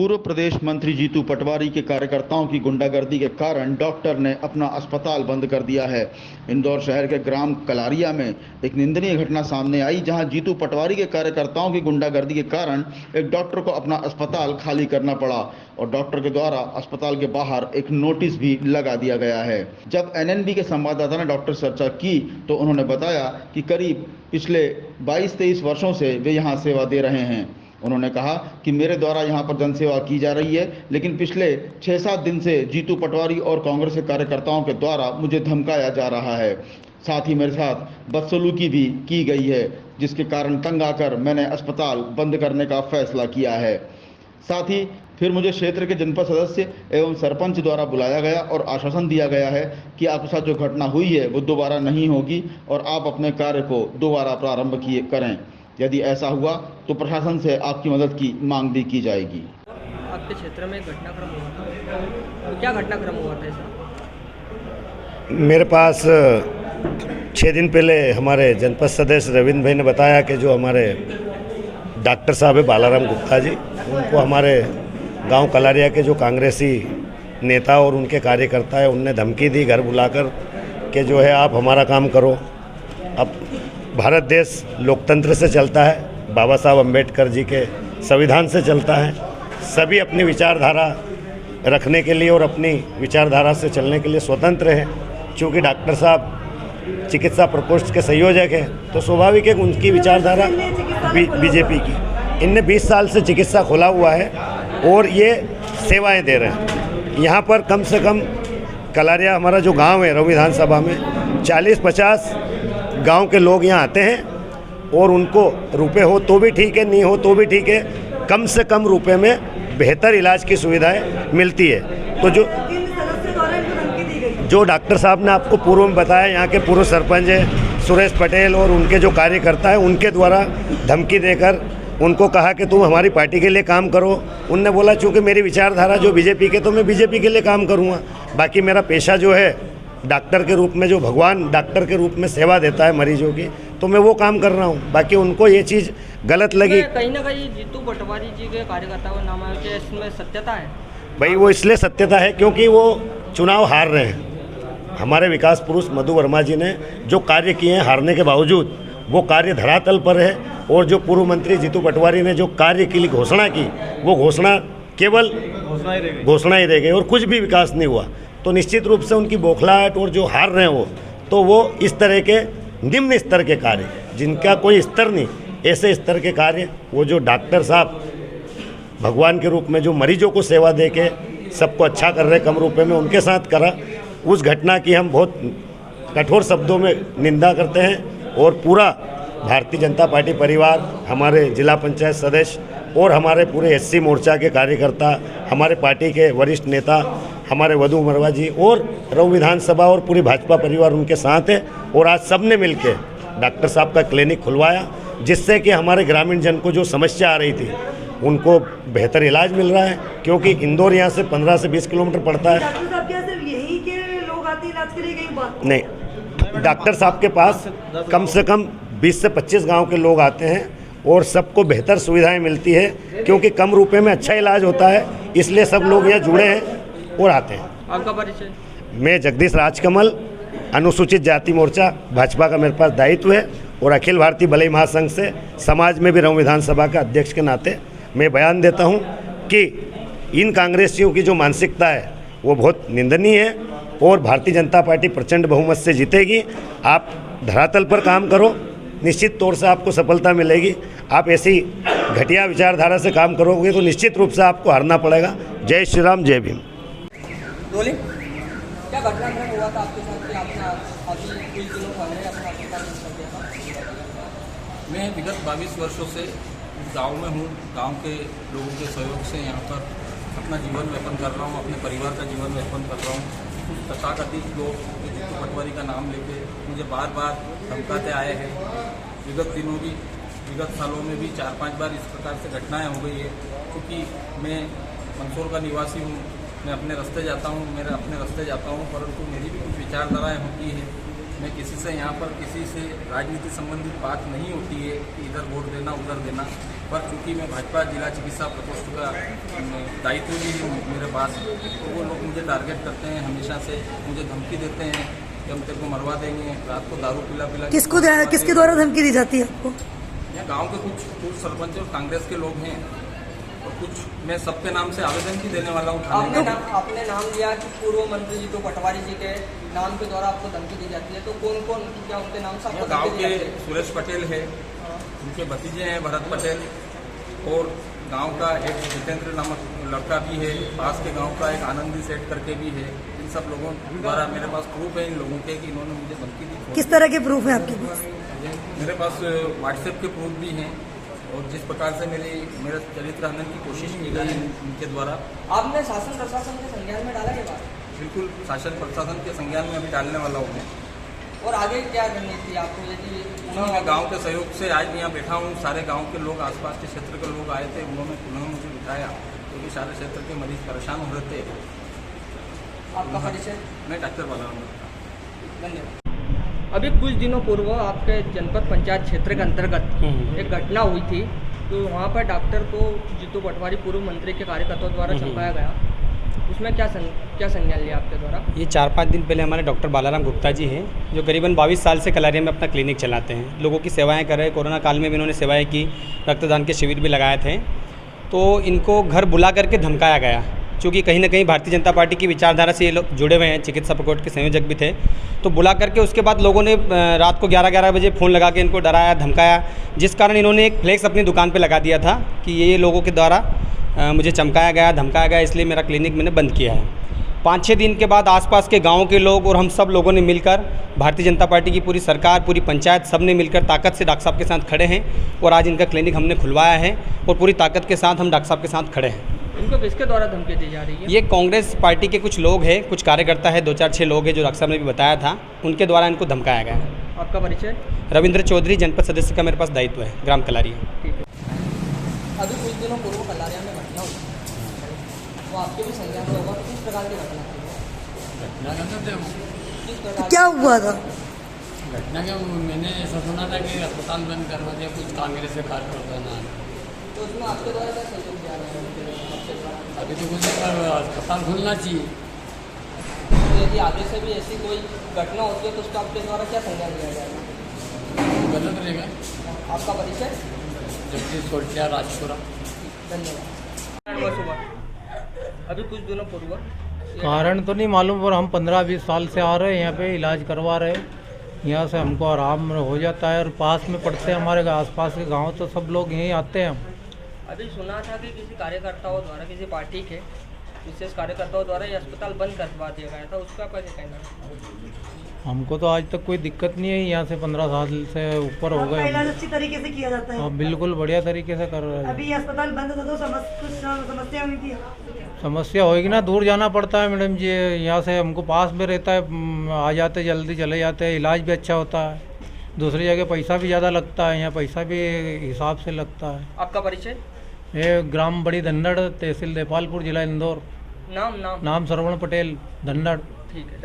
पूर्व प्रदेश मंत्री जीतू पटवारी के कार्यकर्ताओं की गुंडागर्दी के कारण डॉक्टर ने अपना अस्पताल बंद कर दिया है। इंदौर शहर के ग्राम कलारिया में एक निंदनीय घटना सामने आई, जहां जीतू पटवारी के कार्यकर्ताओं की गुंडागर्दी के कारण एक डॉक्टर को अपना अस्पताल खाली करना पड़ा और डॉक्टर के द्वारा अस्पताल के बाहर एक नोटिस भी लगा दिया गया है। जब एनएनबी के संवाददाता ने डॉक्टर से चर्चा की तो उन्होंने बताया कि करीब पिछले 22-23 वर्षों से वे यहाँ सेवा दे रहे हैं। उन्होंने कहा कि मेरे द्वारा यहाँ पर जनसेवा की जा रही है, लेकिन पिछले 6-7 दिन से जीतू पटवारी और कांग्रेस के कार्यकर्ताओं के द्वारा मुझे धमकाया जा रहा है। साथ ही मेरे साथ बदसलूकी भी की गई है, जिसके कारण तंग आकर मैंने अस्पताल बंद करने का फैसला किया है। साथ ही फिर मुझे क्षेत्र के जनपद सदस्य एवं सरपंच द्वारा बुलाया गया और आश्वासन दिया गया है कि आपके साथ जो घटना हुई है वो दोबारा नहीं होगी और आप अपने कार्य को दोबारा प्रारंभ करें। यदि ऐसा हुआ तो प्रशासन से आपकी मदद की मांग भी की जाएगी। आपके क्षेत्र में घटनाक्रम हुआ था, तो क्या घटनाक्रम हुआ था ऐसा? मेरे पास 6 दिन पहले हमारे जनपद सदस्य रविंद्र भाई ने बताया कि जो हमारे डॉक्टर साहब है बालाराम गुप्ता जी, उनको हमारे गांव कलारिया के जो कांग्रेसी नेता और उनके कार्यकर्ता है उनने धमकी दी घर बुलाकर कि जो है आप हमारा काम करो। अब भारत देश लोकतंत्र से चलता है, बाबा साहब अम्बेडकर जी के संविधान से चलता है। सभी अपनी विचारधारा रखने के लिए और अपनी विचारधारा से चलने के लिए स्वतंत्र हैं। चूँकि डॉक्टर साहब चिकित्सा प्रकोष्ठ के संयोजक हैं तो स्वाभाविक है उनकी विचारधारा बीजेपी की। इनने 20 साल से चिकित्सा खोला हुआ है और ये सेवाएं दे रहे हैं। यहाँ पर कम से कम कलारिया हमारा जो गांव है रऊ विधानसभा में 40-50 गांव के लोग यहाँ आते हैं और उनको रुपए हो तो भी ठीक है, नहीं हो तो भी ठीक है, कम से कम रुपए में बेहतर इलाज की सुविधाएं मिलती है। तो जो डॉक्टर साहब ने आपको पूर्व में बताया, यहाँ के पूर्व सरपंच है सुरेश पटेल और उनके जो कार्यकर्ता हैं उनके द्वारा धमकी देकर उनको कहा कि तुम हमारी पार्टी के लिए काम करो। उनने बोला चूँकि मेरी विचारधारा जो बीजेपी के, तो मैं बीजेपी के लिए काम करूँगा। बाकी मेरा पेशा जो है डॉक्टर के रूप में, जो भगवान डॉक्टर के रूप में सेवा देता है मरीजों की, तो मैं वो काम कर रहा हूँ। बाकी उनको ये चीज़ गलत लगी। कहीं ना कहीं जीतू पटवारी जी के कार्यकर्ताओं का नाम है, क्या इसमें सत्यता है? भाई वो इसलिए सत्यता है क्योंकि वो चुनाव हार रहे हैं। हमारे विकास पुरुष मधु वर्मा जी ने जो कार्य किए हैं हारने के बावजूद, वो कार्य धरातल पर है। और जो पूर्व मंत्री जीतू पटवारी ने जो कार्य के लिए घोषणा की, वो घोषणा केवल घोषणा ही रह गई और कुछ भी विकास नहीं हुआ। तो निश्चित रूप से उनकी बौखलाहट और जो हार रहे हैं वो इस तरह के निम्न स्तर के कार्य, जिनका कोई स्तर नहीं, ऐसे स्तर के कार्य वो जो डॉक्टर साहब भगवान के रूप में जो मरीजों को सेवा दे के सबको अच्छा कर रहे कम रुपए में, उनके साथ करा। उस घटना की हम बहुत कठोर शब्दों में निंदा करते हैं और पूरा भारतीय जनता पार्टी परिवार, हमारे जिला पंचायत सदस्य और हमारे पूरे एससी मोर्चा के कार्यकर्ता, हमारे पार्टी के वरिष्ठ नेता, हमारे वधु मरवा जी और रऊ विधानसभा और पूरी भाजपा परिवार उनके साथ है। और आज सब ने मिल के डॉक्टर साहब का क्लिनिक खुलवाया, जिससे कि हमारे ग्रामीण जन को जो समस्या आ रही थी उनको बेहतर इलाज मिल रहा है। क्योंकि इंदौर यहाँ से 15 से 20 किलोमीटर पड़ता है। डॉक्टर साहब क्या सिर्फ यहीं के लोग आते इलाज के लिए कहीं बात? नहीं, डॉक्टर साहब के पास कम से कम 20 से 25 गाँव के लोग आते हैं और सबको बेहतर सुविधाएं मिलती है। क्योंकि कम रुपए में अच्छा इलाज होता है, इसलिए सब लोग यहाँ जुड़े हैं और आते हैं। आपका परिचय? मैं जगदीश राजकमल, अनुसूचित जाति मोर्चा भाजपा का मेरे पास दायित्व है और अखिल भारतीय भलाई महासंघ से समाज में भी रऊ विधानसभा का अध्यक्ष के नाते मैं बयान देता हूं कि इन कांग्रेसियों की जो मानसिकता है वो बहुत निंदनीय है और भारतीय जनता पार्टी प्रचंड बहुमत से जीतेगी। आप धरातल पर काम करो, निश्चित तौर से आपको सफलता मिलेगी। आप ऐसी घटिया विचारधारा से काम करोगे तो निश्चित रूप से आपको हारना पड़ेगा। जय श्री राम, जय भीम। क्या घटनाक्रम हुआ था आपके साथ कि आपने अभी कुछ दिनों पहले अपना अस्पताल कर दिया था? मैं विगत 22 वर्षों से गांव में हूँ। गांव के लोगों के सहयोग से यहाँ पर अपना जीवन यापन कर रहा हूँ, अपने परिवार का जीवन यापन कर रहा हूँ। कुछ तथाकथित लोग जीतू पटवारी का नाम लेके मुझे बार बार धमकाते आए हैं। विगत सालों में भी 4-5 बार इस प्रकार से घटनाएँ हो गई है। क्योंकि मैं मंदसौर का निवासी हूँ, मैं अपने रास्ते जाता हूँ, परंतु मेरी भी कुछ विचारधाराएँ होती है। मैं किसी से यहाँ पर किसी से राजनीति संबंधित बात नहीं होती है कि इधर वोट देना उधर देना। पर चूँकि मैं भाजपा जिला चिकित्सा प्रकोष्ठ का दायित्व भी है मेरे पास, तो वो लोग मुझे टारगेट करते हैं हमेशा से, मुझे धमकी देते हैं कि हम तेरे को मरवा देंगे, रात को दारू पिला किसके द्वारा धमकी दी जाती है आपको? यहाँ गांव के कुछ सरपंच और कांग्रेस के लोग हैं और कुछ, मैं सबके नाम से आवेदन भी देने वाला हूँ थाने में। आपने नाम लिया कि पूर्व मंत्री जीतू पटवारी जी के नाम के द्वारा आपको धमकी दी जाती है, तो कौन कौन क्या उनके नाम से आपको गाँव धमकी दी के जाती है? सुरेश पटेल है, उनके भतीजे हैं भरत पटेल, और गांव का एक जितेंद्र नामक लड़का भी है, पास के गांव का एक आनंदी सेठ करके भी है। इन सब लोगों द्वारा मेरे पास प्रूफ है इन लोगों के कि इन्होंने मुझे धमकी दी। किस तरह के प्रूफ है आपके पास? मेरे पास व्हाट्सएप के प्रूफ भी हैं, और जिस प्रकार से मेरा चरित्र हनन की कोशिश की गई इनके द्वारा। आपने शासन प्रशासन के संज्ञान में डाला ये बात? बिल्कुल, शासन प्रशासन के संज्ञान में अभी डालने वाला हूँ मैं। और आगे क्या करनी थी आपको? यदि मैं गांव के सहयोग से आज यहाँ बैठा हूँ, सारे गांव के लोग, आसपास के क्षेत्र के लोग आए थे, उन्होंने पुनः मुझे बिठाया क्योंकि सारे क्षेत्र के मरीज परेशान हो रहे थे। आपका परिचय? मैं डॉक्टर बालाराम। धन्यवाद। अभी कुछ दिनों पूर्व आपके जनपद पंचायत क्षेत्र के अंतर्गत एक घटना हुई थी, तो वहाँ पर डॉक्टर को जीतू पटवारी पूर्व मंत्री के कार्यकर्ताओं द्वारा चमकाया गया, उसमें क्या संज्ञान लिया आपके द्वारा? ये 4-5 दिन पहले हमारे डॉक्टर बालाराम गुप्ता जी हैं, जो करीबन 22 साल से कलारिया में अपना क्लिनिक चलाते हैं, लोगों की सेवाएं कर रहे हैं। कोरोना काल में भी इन्होंने सेवाएं की, रक्तदान के शिविर भी लगाए थे। तो इनको घर बुला करके धमकाया गया, क्योंकि कहीं ना कहीं भारतीय जनता पार्टी की विचारधारा से ये लोग जुड़े हुए हैं, चिकित्सा प्रकोष्ठ के संयोजक भी थे। तो बुला करके उसके बाद लोगों ने रात को 11-11 बजे फ़ोन लगा के इनको डराया, धमकाया, जिस कारण इन्होंने एक फ्लेक्स अपनी दुकान पे लगा दिया था कि ये लोगों के द्वारा मुझे चमकाया गया, धमकाया गया, इसलिए मेरा क्लिनिक मैंने बंद किया है। 5-6 दिन के बाद आसपास के गाँव के लोग और हम सब लोगों ने मिलकर, भारतीय जनता पार्टी की पूरी सरकार, पूरी पंचायत, सब ने मिलकर ताकत से डॉक्टर साहब के साथ खड़े हैं और आज इनका क्लिनिक हमने खुलवाया है और पूरी ताकत के साथ हम डॉक्टर साहब के साथ खड़े हैं। इनको किसके द्वारा धमकी दी जा रही है? ये कांग्रेस पार्टी के कुछ लोग हैं, कुछ कार्यकर्ता है, 2-4-6 लोग हैं, जो डॉक्टर साहब ने भी बताया था, उनके द्वारा इनको धमकाया गया है। आपका परिचय? रविंद्र चौधरी, जनपद सदस्य का मेरे पास दायित्व है, ग्राम कलारिया। ठीक है। अभी कुछ दिनों पूर्व कलारिया में घटना हुई, वो आपके भी संज्ञान में होगा, किस प्रकार की घटना थी? किस प्रकार? क्या हुआ था? घटना क्या, मैंने ऐसा सुना था कि अस्पताल बंद करवा दिया कुछ कांग्रेस के कार्यकर्ता ने, तो उसमें आपके द्वारा क्या सहयोग दिया गया है? अभी तो कुछ नहीं, पर अस्पताल खुलना चाहिए। तो यदि आगे से भी ऐसी कोई घटना होती है तो उसका आपके द्वारा क्या संज्ञान लिया जाएगा? गलत रहेगा। आपका परिचय? जगदीश कोटिया, राजपुरा। धन्यवाद। सुबह अभी कुछ दिनों पूर्व कारण तो नहीं मालूम, पर हम 15-20 साल से आ रहे हैं, यहाँ पे इलाज करवा रहे हैं। यहाँ से हमको आराम हो जाता है और पास में पड़ते हैं हमारे आसपास के गांव, तो सब लोग यहीं आते हैं। अभी सुना था कि किसी कार्यकर्ताओं द्वारा, किसी पार्टी के विशेष कार्यकर्ताओं द्वारा ये अस्पताल बंद करवा दिया गया था, उसका क्या कहना है? हमको तो आज तक कोई दिक्कत नहीं है, यहाँ से 15 साल से ऊपर हो आपका गए। इलाज अच्छी तरीके से किया जाता है? हाँ, बिल्कुल बढ़िया तरीके से कर रहे हैं। अभी ये अस्पताल बंद था तो कुछ समस्या हुई थी? समस्या होगी ना, दूर जाना पड़ता है मैडम जी, यहाँ से हमको पास में रहता है, आ जाते जल्दी चले जाते हैं, इलाज भी अच्छा होता है। दूसरी जगह पैसा भी ज़्यादा लगता है, यहाँ पैसा भी हिसाब से लगता है। आपका परिचय? ये ग्राम बड़ी धन्नड़, तहसील देपालपुर, जिला इंदौर। नाम नाम श्रवण पटेल, धन्नड़। ठीक है।